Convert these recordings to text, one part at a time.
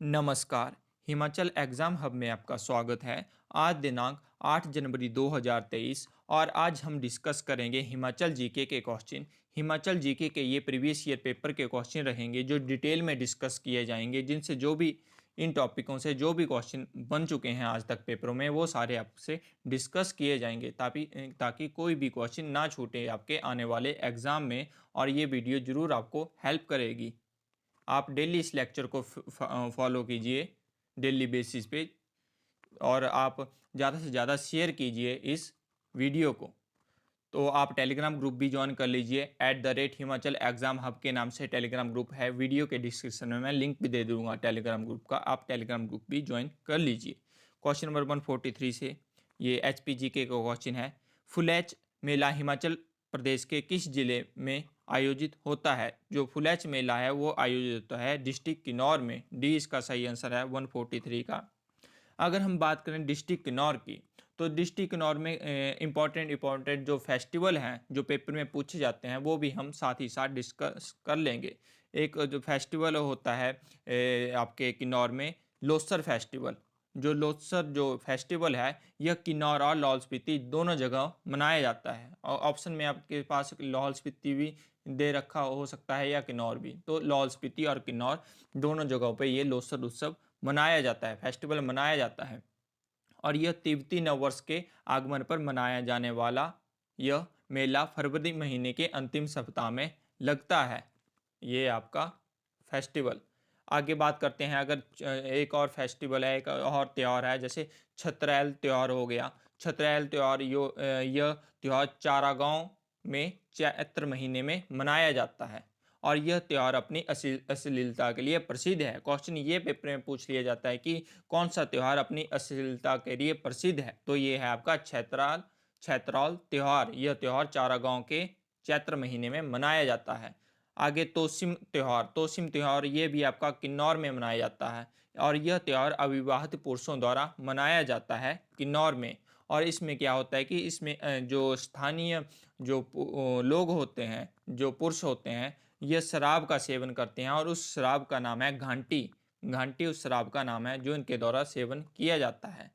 नमस्कार। Himachal exam hub में आपका स्वागत है। आज दिनांक 8 जनवरी 2023 और आज हम डिस्कस करेंगे हिमाचल जीके के क्वेश्चन। हिमाचल जीके के ये प्रीवियस ईयर पेपर के क्वेश्चन रहेंगे जो डिटेल में डिस्कस किए जाएंगे, जिनसे जो भी इन टॉपिकों से जो भी क्वेश्चन बन चुके हैं आज तक पेपरों में, वो सारे आपसे डिस्कस किए जाएंगे ताकि कोई भी क्वेश्चन ना छूटे आपके आने वाले एग्ज़ाम में। और ये वीडियो ज़रूर आपको हेल्प करेगी। आप डेली इस लेक्चर को फॉलो कीजिए डेली बेसिस पे, और आप ज़्यादा से ज़्यादा शेयर कीजिए इस वीडियो को। तो आप टेलीग्राम ग्रुप भी ज्वाइन कर लीजिए। @हिमाचल एग्ज़ाम हब के नाम से टेलीग्राम ग्रुप है। वीडियो के डिस्क्रिप्शन में मैं लिंक भी दे दूंगा टेलीग्राम ग्रुप का, आप टेलीग्राम ग्रुप भी ज्वाइन कर लीजिए। क्वेश्चन नंबर 143 से ये HPGK का क्वेश्चन है। फुलेच मेला हिमाचल प्रदेश के किस जिले में आयोजित होता है? जो फुलेच मेला है वो आयोजित होता है डिस्ट्रिक्ट किन्नौर में। डी इसका सही आंसर है 143 का। अगर हम बात करें डिस्ट्रिक्ट किन्नौर की, तो डिस्ट्रिक्ट किन्नौर में इम्पॉर्टेंट जो फेस्टिवल हैं जो पेपर में पूछे जाते हैं, वो भी हम साथ ही साथ डिस्कस कर लेंगे। एक जो फेस्टिवल होता है आपके किन्नौर में, लोसर फेस्टिवल। जो लोसर जो फेस्टिवल है, यह किन्नौर और लाहौल स्पीति दोनों जगह मनाया जाता है। और ऑप्शन में आपके पास लाहौल स्पीति भी दे रखा हो सकता है या किन्नौर भी, तो लाहौल स्पीति और किन्नौर दोनों जगहों पे ये लोसर उत्सव मनाया जाता है, फेस्टिवल मनाया जाता है। और यह तिब्बती नववर्ष के आगमन पर मनाया जाने वाला यह मेला फरवरी महीने के अंतिम सप्ताह में लगता है, ये आपका फेस्टिवल। आगे बात करते हैं। अगर एक और फेस्टिवल है, एक और त्यौहार है, जैसे छतरैल त्यौहार हो गया। छतरैल त्यौहार यह त्यौहार चारागांव में चैत्र महीने में मनाया जाता है, और यह त्यौहार अपनी अश्लीलता के लिए प्रसिद्ध है। क्वेश्चन ये पेपर में पूछ लिया जाता है कि कौन सा त्यौहार अपनी अश्लीलता के लिए प्रसिद्ध है, तो ये है आपका छैत्राल त्यौहार। यह त्यौहार चारागांव के चैत्र महीने में मनाया जाता है। आगे तोसिम त्यौहार ये भी आपका किन्नौर में मनाया जाता है, और यह त्यौहार अविवाहित पुरुषों द्वारा मनाया जाता है किन्नौर में। और इसमें क्या होता है कि इसमें जो स्थानीय जो लोग होते हैं, जो पुरुष होते हैं, ये शराब का सेवन करते हैं, और उस शराब का नाम है घांटी। घांटी उस शराब का नाम है जो इनके द्वारा सेवन किया जाता है।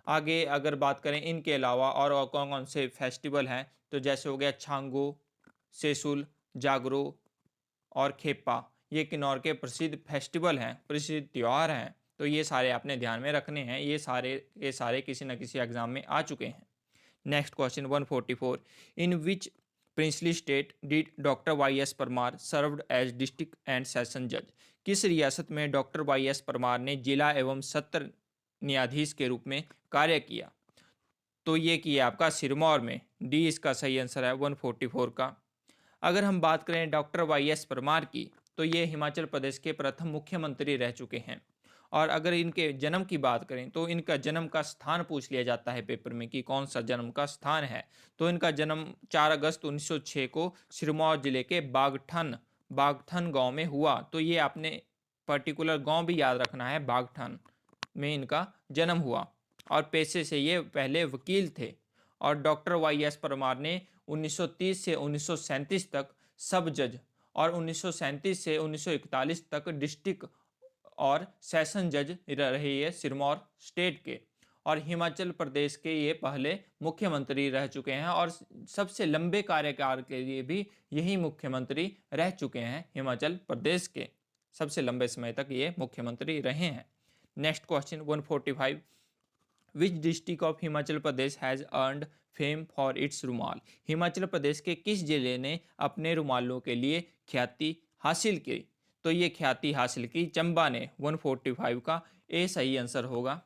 आगे अगर बात करें इनके अलावा और कौन कौन से फेस्टिवल हैं, तो जैसे हो गया छांगो, सेसुल, जागरो और खेपा। ये किन्नौर के प्रसिद्ध फेस्टिवल हैं, प्रसिद्ध त्यौहार हैं। तो ये सारे आपने ध्यान में रखने हैं, ये सारे किसी न किसी एग्जाम में आ चुके हैं। Next question 144। In which princely state did doctor Y S Parmar served as district and session जज? किस रियासत में डॉक्टर वाई एस परमार ने जिला एवं सत्र न्यायाधीश के रूप में कार्य किया? तो ये किया आपका सिरमौर में। डी इसका सही आंसर है 144 का। अगर हम बात करें डॉक्टर वाई एस परमार की, तो ये हिमाचल प्रदेश के प्रथम मुख्यमंत्री रह चुके हैं। और अगर इनके जन्म की बात करें, तो इनका जन्म का स्थान पूछ लिया जाता है पेपर में कि कौन सा जन्म का स्थान है। तो इनका जन्म 4 अगस्त 1906 को सिरमौर जिले के बागठन गांव में हुआ। तो ये आपने पर्टिकुलर गांव भी याद रखना है, बागठन में इनका जन्म हुआ। और पेशे से ये पहले वकील थे। और डॉक्टर वाई एस परमार ने 1930 से 1937 तक सब जज, और 1937 से 1941 तक डिस्ट्रिक्ट और सेशन जज रहे ये सिरमौर स्टेट के। और हिमाचल प्रदेश के ये पहले मुख्यमंत्री रह चुके हैं, और सबसे लंबे कार्यकाल के लिए भी यही मुख्यमंत्री रह चुके हैं। हिमाचल प्रदेश के सबसे लंबे समय तक ये मुख्यमंत्री रहे हैं। Next question 145। Which district of Himachal Pradesh has earned fame for its रुमाल? हिमाचल प्रदेश के किस जिले ने अपने रुमालों के लिए ख्याति हासिल की? तो ये ख्याति हासिल की चंबा ने। 145 का ए सही आंसर होगा।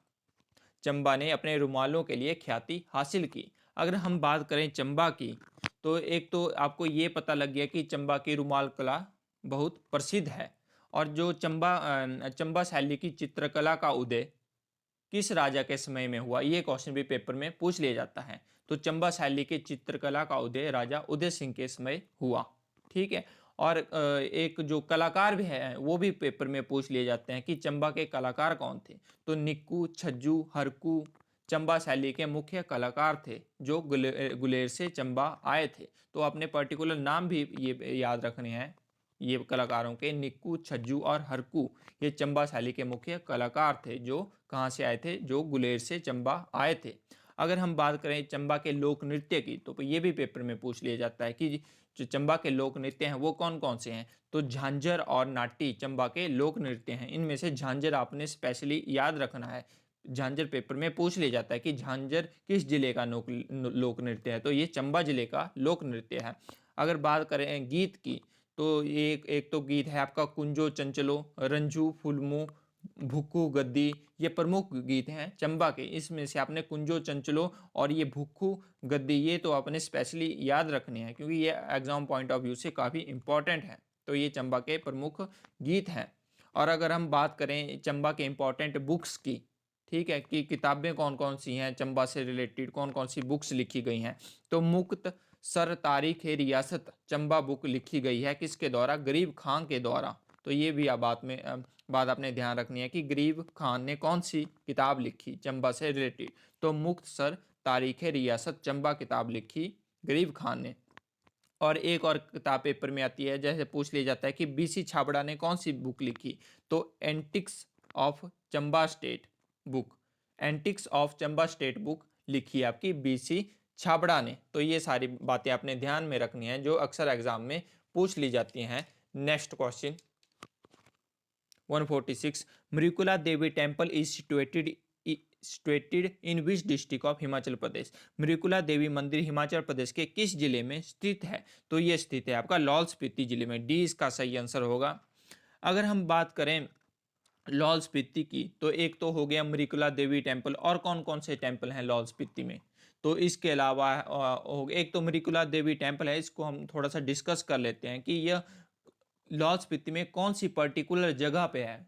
चंबा ने अपने रुमालों के लिए ख्याति हासिल की। अगर हम बात करें चंबा की, तो एक तो आपको ये पता लग गया कि चंबा की रुमाल कला बहुत प्रसिद्ध है। और जो चंबा शैली की चित्रकला का उदय किस राजा के समय में हुआ, ये क्वेश्चन भी पेपर में पूछ लिया जाता है। तो चंबा शैली के चित्रकला का उदय राजा उदय सिंह के समय हुआ। ठीक है। और एक जो कलाकार भी है वो भी पेपर में पूछ लिए जाते हैं कि चंबा के कलाकार कौन थे। तो निक्कू, छज्जू, हरकू चंबा शैली के मुख्य कलाकार थे जो गुलेर से चंबा आए थे। तो अपने पर्टिकुलर नाम भी ये याद रखने हैं। ये कलाकारों के निक्कू, छज्जू और हरकू ये चंबा शैली के मुख्य कलाकार थे, जो कहाँ से आए थे, जो गुलेर से चंबा आए थे। अगर हम बात करें चंबा के लोक नृत्य की, तो ये भी पेपर में पूछ लिया जाता है कि जो चंबा के लोक नृत्य हैं वो कौन कौन से हैं। तो झांझर और नाटी चंबा के लोक नृत्य हैं। इनमें से झांझर आपने स्पेशली याद रखना है, झांझर पेपर में पूछ लिया जाता है कि झांझर किस जिले का लोक नृत्य है, तो ये चंबा जिले का लोक नृत्य है। अगर बात करें गीत की, तो ये एक तो गीत है आपका कुंजो चंचलो, रंझू फुलमू, भुक्कू गद्दी, ये प्रमुख गीत हैं चंबा के। इसमें से आपने कुंजो चंचलो और ये भुक्कू गद्दी ये तो आपने स्पेशली याद रखने हैं, क्योंकि ये एग्जाम पॉइंट ऑफ व्यू से काफ़ी इंपॉर्टेंट है। तो ये चंबा के प्रमुख गीत हैं। और अगर हम बात करें चंबा के इंपॉर्टेंट बुक्स की, ठीक है, कि किताबें कौन कौन सी हैं चंबा से रिलेटेड, कौन कौन सी बुक्स लिखी गई हैं, तो मुक्त सर तारीख रियासत चंबा बुक लिखी गई है किसके द्वारा, गरीब खान के द्वारा। तो ये भी आप बात आपने ध्यान रखनी है कि गरीब खान ने कौन सी किताब लिखी चंबा से रिलेटेड, तो मुक्त सर तारीख रियासत चंबा किताब लिखी गरीब खान ने। और एक और किताब पेपर में आती है, जैसे पूछ लिया जाता है कि बीसी छाबड़ा ने कौन सी बुक लिखी, तो antics of Chamba state book, antics of Chamba state book लिखी है आपकी बीसी छाबड़ा ने। तो ये सारी बातें आपने ध्यान में रखनी है जो अक्सर एग्जाम में पूछ ली जाती हैं। Next question 146, Mrikula Devi temple is situated in which district of Himachal Pradesh. Mrikula Devi मंदिर हिमाचल प्रदेश के किस जिले में स्थित है, तो ये स्थित है आपका लाहौल स्पीति जिले में। डी इसका सही आंसर होगा। अगर हम बात करें लाहौल स्पीति की, तो एक तो हो गया मृकुला देवी टेम्पल, और कौन कौन से टेम्पल हैं लाहौल स्पीति में, तो इसके अलावा एक तो मृकुला देवी टेम्पल है, इसको हम थोड़ा सा डिस्कस कर लेते हैं कि यह लाहौल स्पीति में कौन सी पर्टिकुलर जगह पे है।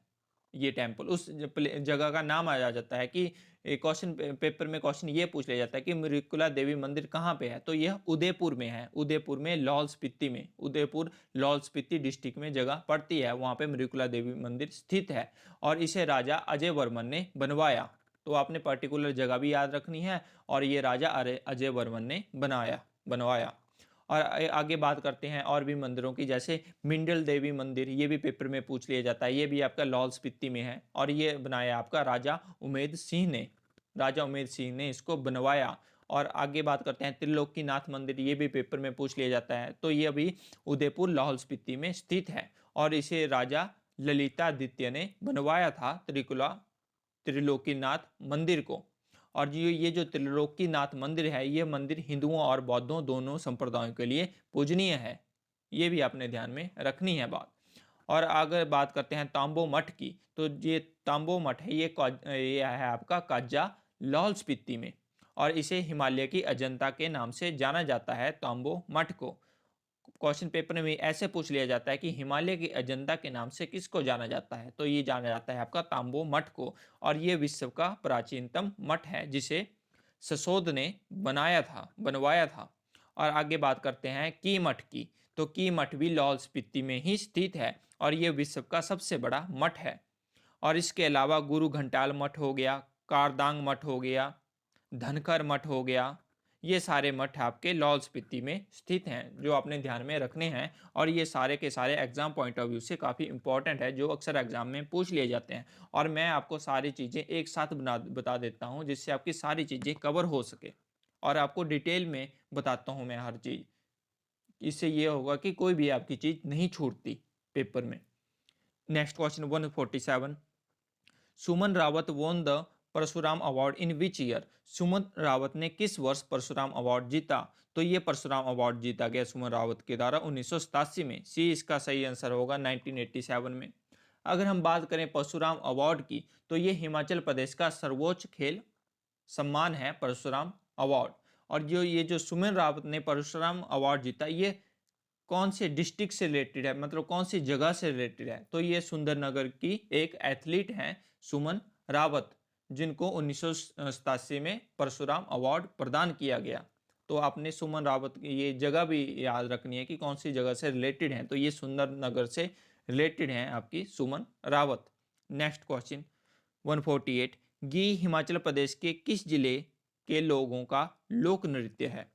ये टेम्पल उस जगह का नाम आ जाता है कि क्वेश्चन पेपर में क्वेश्चन ये पूछ लिया जाता है कि मृकुला देवी मंदिर कहाँ पे है, तो यह उदयपुर में है, उदयपुर में लाहौल स्पीति में, उदयपुर लाहौल स्पीति डिस्ट्रिक्ट में जगह पड़ती है, वहाँ पे मृकुला देवी मंदिर स्थित है। और इसे राजा अजय वर्मन ने बनवाया। तो आपने पर्टिकुलर जगह भी याद रखनी है, और ये राजा अजय वर्मन ने बनवाया। और आगे बात करते हैं और भी मंदिरों की, जैसे मिंडल देवी मंदिर, ये भी पेपर में पूछ लिया जाता है, ये भी आपका लाहौल स्पीति में है, और ये बनाया आपका राजा उमेद सिंह ने इसको बनवाया। और आगे बात करते हैं त्रिलोकीनाथ मंदिर, ये भी पेपर में पूछ लिया जाता है, तो ये भी उदयपुर लाहौल स्पीति में स्थित है, और इसे राजा ललितादित्य ने बनवाया था त्रिलोकीनाथ मंदिर को। और ये जो त्रिलोकीनाथ मंदिर है, ये मंदिर हिंदुओं और बौद्धों दोनों संप्रदायों के लिए पूजनीय है। ये भी आपने ध्यान में रखनी है बात। और अगर बात करते हैं तांबो मठ की, तो ये तांबो मठ है, ये है आपका काजा लाहौल स्पीति में, और इसे हिमालय की अजंता के नाम से जाना जाता है तांबो मठ को। क्वेश्चन पेपर में ऐसे पूछ लिया जाता है कि हिमालय की अजंता के नाम से किसको जाना जाता है, तो ये जाना जाता है आपका तांबो मठ को। और ये विश्व का प्राचीनतम मठ है जिसे ससोद ने बनवाया था। और आगे बात करते हैं की मठ की, तो की मठ भी लाहौल स्पीति में ही स्थित है, और ये विश्व का सबसे बड़ा मठ है। और इसके अलावा गुरु घंटाल मठ हो गया, कारदांग मठ हो गया, धनकर मठ हो गया, ये सारे मठ आपके लाहौल स्पीति में स्थित हैं, जो आपने ध्यान में रखने हैं। और ये सारे के सारे एग्जाम पॉइंट ऑफ व्यू से काफ़ी इंपॉर्टेंट है, जो अक्सर एग्जाम में पूछ लिए जाते हैं। और मैं आपको सारी चीज़ें एक साथ बता देता हूँ, जिससे आपकी सारी चीज़ें कवर हो सके, और आपको डिटेल में बताता हूँ मैं हर चीज़। इससे ये होगा कि कोई भी आपकी चीज़ नहीं छूटती पेपर में। Next question 147, Suman Rawat won the Parshuram award in which year. Suman Rawat ने किस वर्ष परशुराम अवार्ड जीता, तो ये परशुराम अवार्ड जीता गया सुमन रावत के द्वारा 1987 में। सी इसका सही आंसर होगा 1987 में। अगर हम बात करें परशुराम अवार्ड की, तो ये हिमाचल प्रदेश का सर्वोच्च खेल सम्मान है परशुराम अवार्ड। और ये जो सुमन रावत ने परशुराम अवार्ड जीता, ये कौन से डिस्ट्रिक्ट से रिलेटेड है, मतलब कौन सी जगह से रिलेटेड है, तो ये सुंदरनगर की एक एथलीट हैं सुमन रावत, जिनको 1987 में परशुराम अवार्ड प्रदान किया गया। तो आपने सुमन रावत की ये जगह भी याद रखनी है कि कौन सी जगह से रिलेटेड है, तो ये सुंदरनगर से रिलेटेड हैं आपकी सुमन रावत। नेक्स्ट क्वेश्चन 148, गी हिमाचल प्रदेश के किस जिले के लोगों का लोक नृत्य है,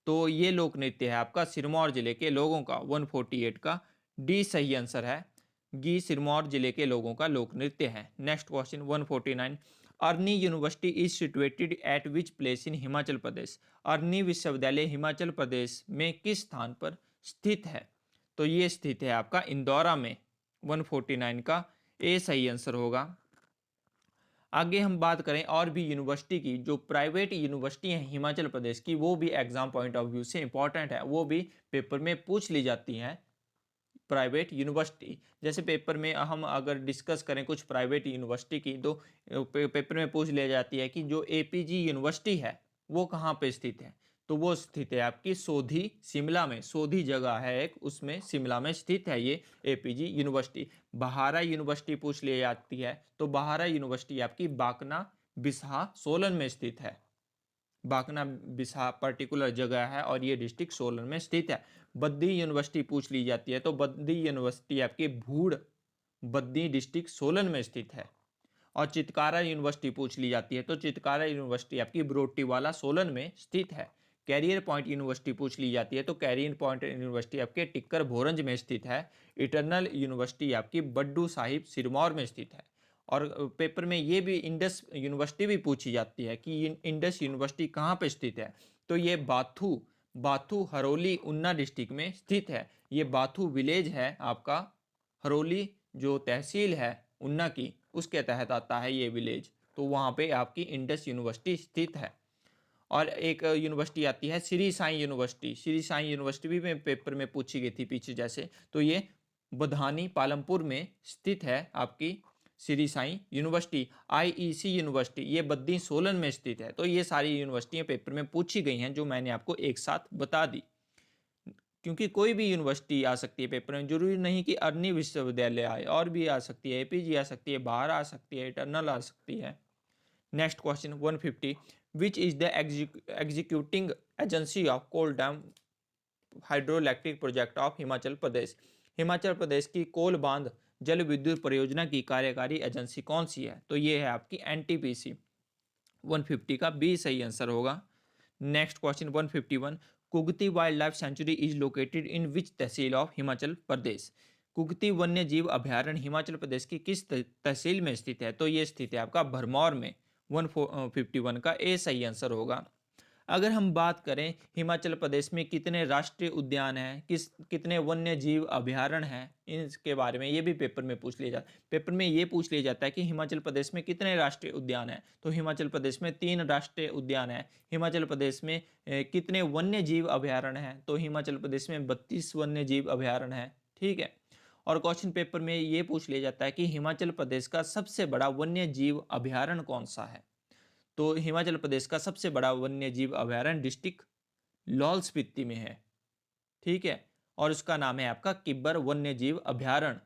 तो ये लोक नृत्य है आपका सिरमौर जिले के लोगों का। 148 का डी सही आंसर है। गी सिरमौर जिले के लोगों का लोक नृत्य है। Next question 149, Arni university is situated at which place in Himachal Pradesh. Arni विश्वविद्यालय हिमाचल प्रदेश में किस स्थान पर स्थित है? तो ये स्थित है आपका इंदौरा में। 149 का ए सही आंसर होगा। आगे हम बात करें और भी यूनिवर्सिटी की, जो प्राइवेट यूनिवर्सिटी हैं हिमाचल प्रदेश की, वो भी एग्जाम पॉइंट ऑफ व्यू से इंपॉर्टेंट है, वो भी पेपर में पूछ ली जाती हैं। प्राइवेट यूनिवर्सिटी, जैसे पेपर में हम अगर डिस्कस करें कुछ प्राइवेट यूनिवर्सिटी की, तो पेपर में पूछ लिया जाती है कि जो एपीजी यूनिवर्सिटी है वो कहाँ पे स्थित है। तो वो स्थित है आपकी सोधी, शिमला में। सोधी जगह है एक, उसमें शिमला में स्थित है ये एपीजी यूनिवर्सिटी। बहारा यूनिवर्सिटी पूछ ली जाती है, तो बहारा यूनिवर्सिटी आपकी बाकना बिस्हा सोलन में स्थित है। बाकना बिस्हा पर्टिकुलर जगह है और ये डिस्ट्रिक्ट सोलन में स्थित है। बद्दी यूनिवर्सिटी पूछ ली जाती है, तो बद्दी यूनिवर्सिटी आपकी भूड़, बद्दी डिस्ट्रिक्ट सोलन में स्थित है। और चितकारा यूनिवर्सिटी पूछ ली जाती है, तो चितकारा यूनिवर्सिटी आपकी बरोटीवाला सोलन में स्थित है। कैरियर पॉइंट यूनिवर्सिटी पूछ ली जाती है, तो कैरियर पॉइंट यूनिवर्सिटी आपके टिक्कर भोरंज में स्थित है। इटर्नल यूनिवर्सिटी आपकी बड्डू साहिब सिरमौर में स्थित है। और पेपर में ये भी इंडस यूनिवर्सिटी भी पूछी जाती है कि इंडस यूनिवर्सिटी कहाँ पे स्थित है। तो ये बाथू, बाथू हरोली ऊना डिस्ट्रिक्ट में स्थित है। ये बाथू विलेज है आपका, हरोली जो तहसील है ऊना की, उसके तहत आता है ये विलेज। तो वहाँ पे आपकी इंडस यूनिवर्सिटी स्थित है। और एक यूनिवर्सिटी आती है श्री साई यूनिवर्सिटी। श्री साई यूनिवर्सिटी भी में पेपर में पूछी गई थी पीछे जैसे, तो ये बधानी पालमपुर में स्थित है आपकी Shri Sai university. IEC university ये बद्दी सोलन में स्थित है। तो ये सारी यूनिवर्सिटियां पेपर में पूछी गई हैं, जो मैंने आपको एक साथ बता दी। क्योंकि कोई भी यूनिवर्सिटी आ सकती है पेपर में, जरूरी नहीं कि अरनी विश्वविद्यालय आए, और भी आ सकती है, एपीजी आ सकती है, बाहर आ सकती है, इटर्नल आ सकती है। Next question 150, which is the executing agency of Kol dam hydro electric project of Himachal Pradesh. Himachal Pradesh की कोल बांध जल विद्युत परियोजना की कार्यकारी एजेंसी कौन सी है? तो ये है आपकी एनटीपीसी। 150 का बी सही आंसर होगा। Next question 151, Kugti wildlife sanctuary is located in which tehsil of Himachal Pradesh. Kugti वन्य जीव अभ्यारण्य हिमाचल प्रदेश की किस तहसील में स्थित है? तो ये स्थित है आपका भरमौर में। 151 का ए सही आंसर होगा। अगर हम बात करें हिमाचल प्रदेश में कितने राष्ट्रीय उद्यान हैं, कितने वन्य जीव अभ्यारण्य हैं, इनके बारे में ये भी पेपर में पूछ लिया जाता है। पेपर में ये पूछ लिया जाता है कि हिमाचल प्रदेश में कितने राष्ट्रीय उद्यान हैं। तो हिमाचल प्रदेश में 3 राष्ट्रीय उद्यान हैं। हिमाचल प्रदेश में कितने वन्य जीव अभ्यारण्य हैं? तो हिमाचल प्रदेश में 32 वन्य जीव अभ्यारण्य हैं। ठीक है। और क्वेश्चन पेपर में ये पूछ लिया जाता है कि हिमाचल प्रदेश का सबसे बड़ा वन्य जीव अभ्यारण्य कौन सा है? तो हिमाचल प्रदेश का सबसे बड़ा वन्य जीव अभ्यारण्य डिस्ट्रिक्ट लाहौल स्पीति में है। ठीक है। और उसका नाम है आपका किब्बर वन्य जीव अभ्यारण्य।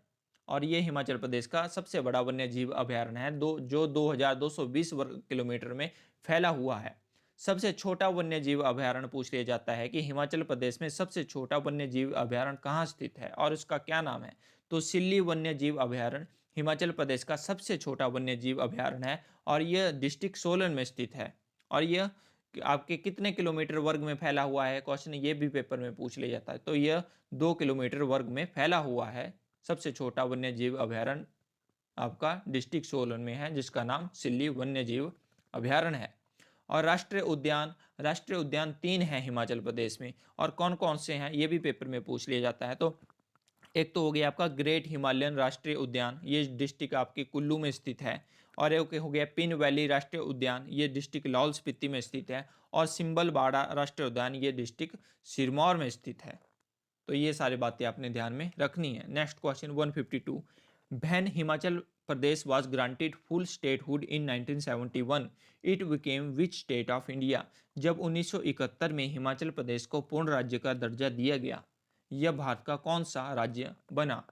और ये हिमाचल प्रदेश का सबसे बड़ा वन्य जीव अभ्यारण्य है, जो 2220 वर्ग किलोमीटर में फैला हुआ है। सबसे छोटा वन्य जीव अभ्यारण्य पूछ लिया जाता है कि हिमाचल प्रदेश में सबसे छोटा वन्य जीव अभ्यारण्य कहाँ स्थित है और उसका क्या नाम है? तो सिल्ली वन्य जीव अभ्यारण्य हिमाचल प्रदेश का सबसे छोटा वन्य जीव अभ्यारण्य है, और यह डिस्ट्रिक्ट सोलन में स्थित है। और यह आपके कितने किलोमीटर वर्ग में फैला हुआ है? क्वेश्चन ये भी पेपर में पूछ लिया जाता है। तो यह 2 किलोमीटर वर्ग में फैला हुआ है। सबसे छोटा वन्य जीव अभ्यारण्य आपका डिस्ट्रिक्ट सोलन में है, जिसका नाम सिल्ली वन्य जीव अभ्यारण्य है। और राष्ट्रीय उद्यान 3 हैं हिमाचल प्रदेश में, और कौन कौन से हैं ये भी पेपर में पूछ लिया जाता है। तो एक तो हो गया आपका ग्रेट हिमालयन राष्ट्रीय उद्यान, ये डिस्ट्रिक्ट आपके कुल्लू में स्थित है। और एक हो गया पिन वैली राष्ट्रीय उद्यान, ये डिस्ट्रिक्ट लाहौल स्पीति में स्थित है। और सिंबल बाड़ा राष्ट्रीय उद्यान, ये डिस्ट्रिक्ट सिरमौर में स्थित है। तो ये सारी बातें आपने ध्यान में रखनी है। Next question 152, when Himachal Pradesh was granted full statehood in 1971 it became which state of India. जब 1971 में हिमाचल प्रदेश को पूर्ण राज्य का दर्जा दिया गया, यह भारत का कौन सा राज्य बना?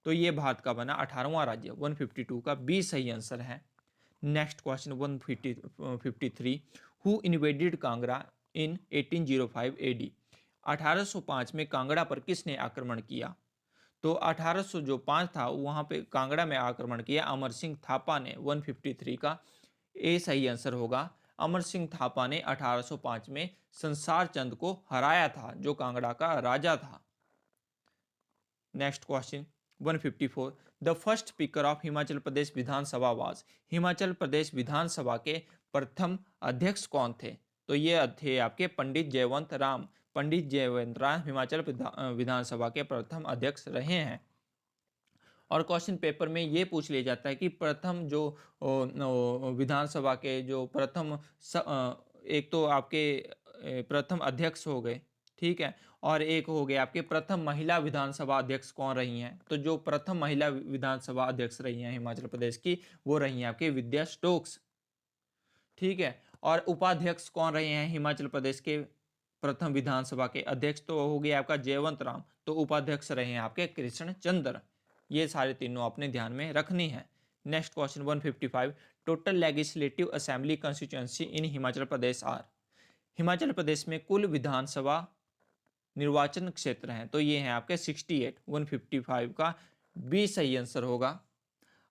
तो ये भारत का बना 18वां राज्य। 152 का बी सही आंसर है। Next question 153, who invaded Kangra in 1805 AD. 1805 में कांगड़ा पर किसने आक्रमण किया? तो 1805 था, वहां पे कांगड़ा में आक्रमण किया अमर सिंह थापा ने। 153 का ए सही आंसर होगा। अमर सिंह थापा ने 1805 में संसार चंद को हराया था, जो कांगड़ा का राजा था। Next question 154, the first speaker of Himachal Pradesh Vidhan Sabha was. Himachal Pradesh Vidhan Sabha के प्रथम अध्यक्ष कौन थे? तो ये थे आपके पंडित जयवंत राम। पंडित जयवंत राम हिमाचल विधानसभा के प्रथम अध्यक्ष रहे हैं। और क्वेश्चन पेपर में ये पूछ लिया जाता है कि प्रथम जो विधानसभा के जो प्रथम एक तो आपके प्रथम अध्यक्ष हो गए, ठीक है, और एक हो गए आपके प्रथम महिला विधानसभा अध्यक्ष कौन रही हैं? तो जो प्रथम महिला विधानसभा अध्यक्ष रही हैं हिमाचल प्रदेश की, वो रही हैं आपके विद्या स्टोक्स, ठीक है। और उपाध्यक्ष कौन रहे हैं हिमाचल प्रदेश के प्रथम विधानसभा के अध्यक्ष? तो हो गया आपका जयवंत राम। तो उपाध्यक्ष रहे हैं आपके कृष्ण चंद्र। ये सारे तीनों अपने ध्यान में रखनी है। Next question 155, total legislative assembly constituency in Himachal Pradesh are. Himachal Pradesh में कुल विधानसभा निर्वाचन क्षेत्र हैं, तो ये हैं आपके 68। 155 का बी सही आंसर होगा।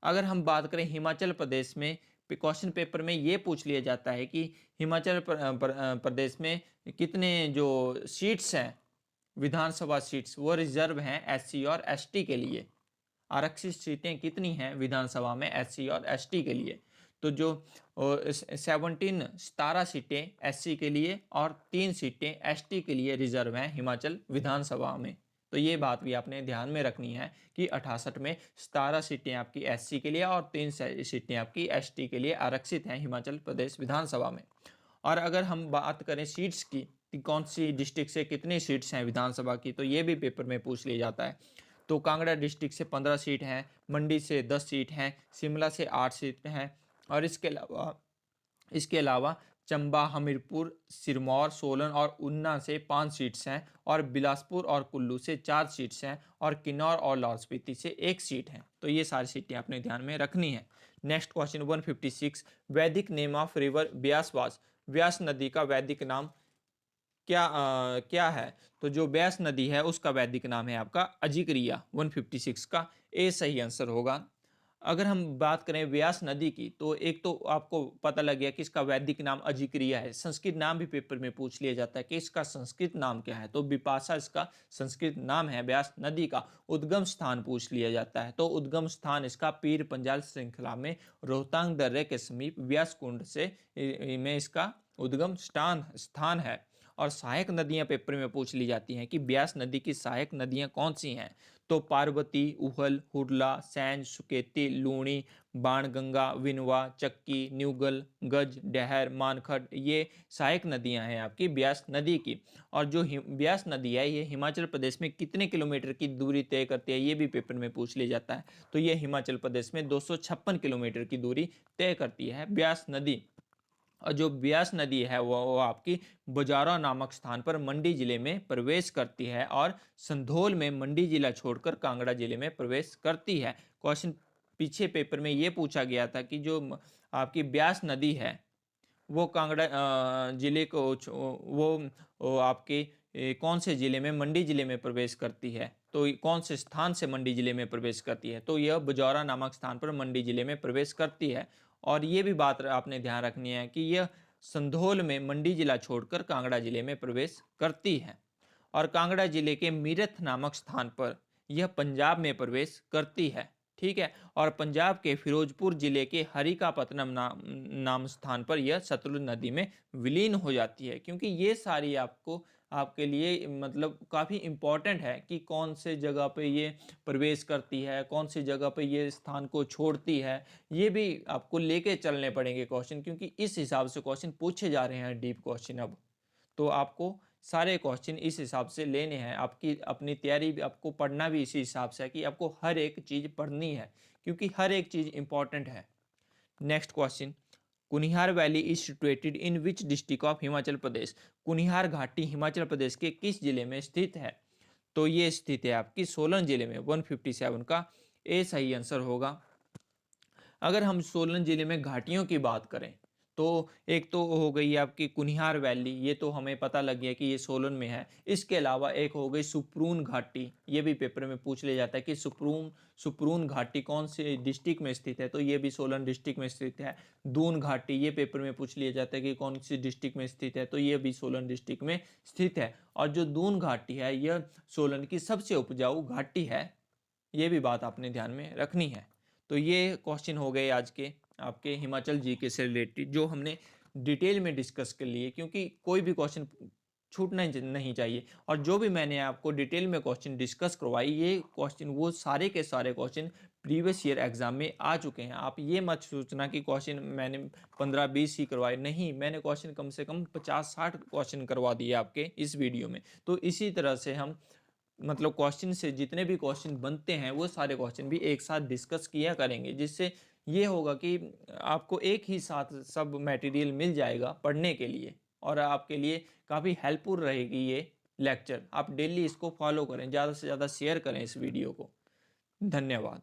अगर हम बात करें हिमाचल प्रदेश में, क्वेश्चन पेपर में ये पूछ लिया जाता है कि हिमाचल प्रदेश में कितने जो सीट्स हैं, विधानसभा सीट्स, वो रिजर्व हैं एससी और एसटी के लिए। आरक्षित सीटें कितनी हैं विधानसभा में एससी और एसटी के लिए? तो जो 17 सीटें एससी के लिए और 3 सीटें एसटी के लिए रिजर्व हैं हिमाचल विधानसभा में। तो ये बात भी आपने ध्यान में रखनी है कि 68 में 17 सीटें आपकी एससी के लिए और 3 सीटें आपकी एसटी के लिए आरक्षित हैं हिमाचल प्रदेश विधानसभा में। और अगर हम बात करें सीट्स की, कि कौन सी डिस्ट्रिक्ट से कितनी सीट्स हैं विधानसभा की, तो ये भी पेपर में पूछ लिया जाता है। तो कांगड़ा डिस्ट्रिक्ट से 15 सीट हैं, मंडी से 10 सीट हैं, शिमला से 8 सीट हैं, और इसके अलावा चंबा, हमीरपुर, सिरमौर, सोलन और ऊना से 5 सीट्स हैं, और बिलासपुर और कुल्लू से 4 सीट्स हैं, और किन्नौर और लाहौल स्पीति से 1 सीट है। तो ये सारी सीटें आपने ध्यान में रखनी है। Next question 156, Vedic name of river Beas was. Vyas नदी का वैदिक नाम क्या है? तो जो ब्यास नदी है उसका वैदिक नाम है आपका अजिक्रिया। 156 का ए सही आंसर होगा। अगर हम बात करें व्यास नदी की, तो एक तो आपको पता लग गया कि इसका वैदिक नाम अजिक्रिया है। संस्कृत नाम भी पेपर में पूछ लिया जाता है कि इसका संस्कृत नाम क्या है, तो बिपाशा इसका संस्कृत नाम है। व्यास नदी का उद्गम स्थान पूछ लिया जाता है, तो उद्गम स्थान इसका पीर पंजाल श्रृंखला में रोहतांग दर्रे के समीप व्यास कुंड से में इसका उद्गम स्थान है। और सहायक नदियां पेपर में पूछ ली जाती हैं कि ब्यास नदी की सहायक नदियां कौन सी हैं? तो पार्वती, उहल, हुरला, सैंज, सुकेती, लूणी, बाणगंगा, विनवा, चक्की, न्यूगल, गज, डहर, मानखड़, ये सहायक नदियां हैं आपकी ब्यास नदी की। और जो ब्यास नदी है ये हिमाचल प्रदेश में कितने किलोमीटर की दूरी तय करती है, ये भी पेपर में पूछ लिया जाता है। तो ये हिमाचल प्रदेश में 256 किलोमीटर की दूरी तय करती है ब्यास नदी। और जो ब्यास नदी है वो आपकी बजारा नामक स्थान पर मंडी जिले में प्रवेश करती है, और संधोल में मंडी जिला छोड़कर कांगड़ा जिले में प्रवेश करती है। क्वेश्चन पीछे पेपर में ये पूछा गया था कि जो आपकी ब्यास नदी है वो कांगड़ा जिले को वो आपके कौन से जिले में, मंडी जिले में प्रवेश करती है? तो कौन से स्थान से मंडी जिले में प्रवेश करती है? तो यह बजौरा नामक स्थान पर मंडी जिले में प्रवेश करती है। और ये भी बात आपने ध्यान रखनी है कि यह संधोल में मंडी जिला छोड़कर कांगड़ा जिले में प्रवेश करती है। और कांगड़ा जिले के मीरठ नामक स्थान पर यह पंजाब में प्रवेश करती है, ठीक है। और पंजाब के फिरोजपुर जिले के हरिकापत्तनम नाम स्थान पर यह सतलुज नदी में विलीन हो जाती है। क्योंकि ये सारी आपके लिए मतलब काफ़ी इम्पॉर्टेंट है कि कौन से जगह पे ये प्रवेश करती है, कौन सी जगह पे ये स्थान को छोड़ती है, ये भी आपको लेके चलने पड़ेंगे क्वेश्चन, क्योंकि इस हिसाब से क्वेश्चन पूछे जा रहे हैं डीप क्वेश्चन। अब तो आपको सारे क्वेश्चन इस हिसाब से लेने हैं। आपकी अपनी तैयारी भी आपको पढ़ना भी इसी हिसाब से है कि आपको हर एक चीज़ पढ़नी है, क्योंकि हर एक चीज़ इंपॉर्टेंट है। Next question, Kunihar valley is situated in which district of Himachal Pradesh. Kunihar घाटी हिमाचल प्रदेश के किस जिले में स्थित है? तो ये स्थित है आपकी सोलन जिले में। 157 का ए सही आंसर होगा। अगर हम सोलन जिले में घाटियों की बात करें, तो एक तो हो गई आपकी कुनिहार वैली, ये तो हमें पता लग गया कि ये सोलन में है। इसके अलावा एक हो गई सुप्रून घाटी, ये भी पेपर में पूछ लिया जाता है कि सुप्रून सुप्रून घाटी कौन से डिस्ट्रिक्ट में स्थित है, तो ये भी सोलन डिस्ट्रिक्ट में स्थित है। दून घाटी, ये पेपर में पूछ लिया जाता है कि कौन सी डिस्ट्रिक्ट में स्थित है, तो ये भी सोलन डिस्ट्रिक्ट में स्थित है। और जो दून घाटी है यह सोलन की सबसे उपजाऊ घाटी है, ये भी बात आपने ध्यान में रखनी है। तो ये क्वेश्चन हो गए आज के आपके हिमाचल जीके से रिलेटेड, जो हमने डिटेल में डिस्कस कर लिए, क्योंकि कोई भी क्वेश्चन छूटना नहीं चाहिए। और जो भी मैंने आपको डिटेल में क्वेश्चन डिस्कस करवाई, ये क्वेश्चन वो सारे के सारे क्वेश्चन प्रीवियस ईयर एग्जाम में आ चुके हैं। आप ये मत सोचना कि क्वेश्चन मैंने 15-20 ही करवाए, नहीं, मैंने क्वेश्चन कम से कम 50-60 क्वेश्चन करवा दिए आपके इस वीडियो में। तो इसी तरह से हम मतलब क्वेश्चन से जितने भी क्वेश्चन बनते हैं वो सारे क्वेश्चन भी एक साथ डिस्कस किया करेंगे, जिससे ये होगा कि आपको एक ही साथ सब मटेरियल मिल जाएगा पढ़ने के लिए, और आपके लिए काफ़ी हेल्पफुल रहेगी ये लेक्चर। आप डेली इसको फॉलो करें, ज़्यादा से ज़्यादा शेयर करें इस वीडियो को। धन्यवाद।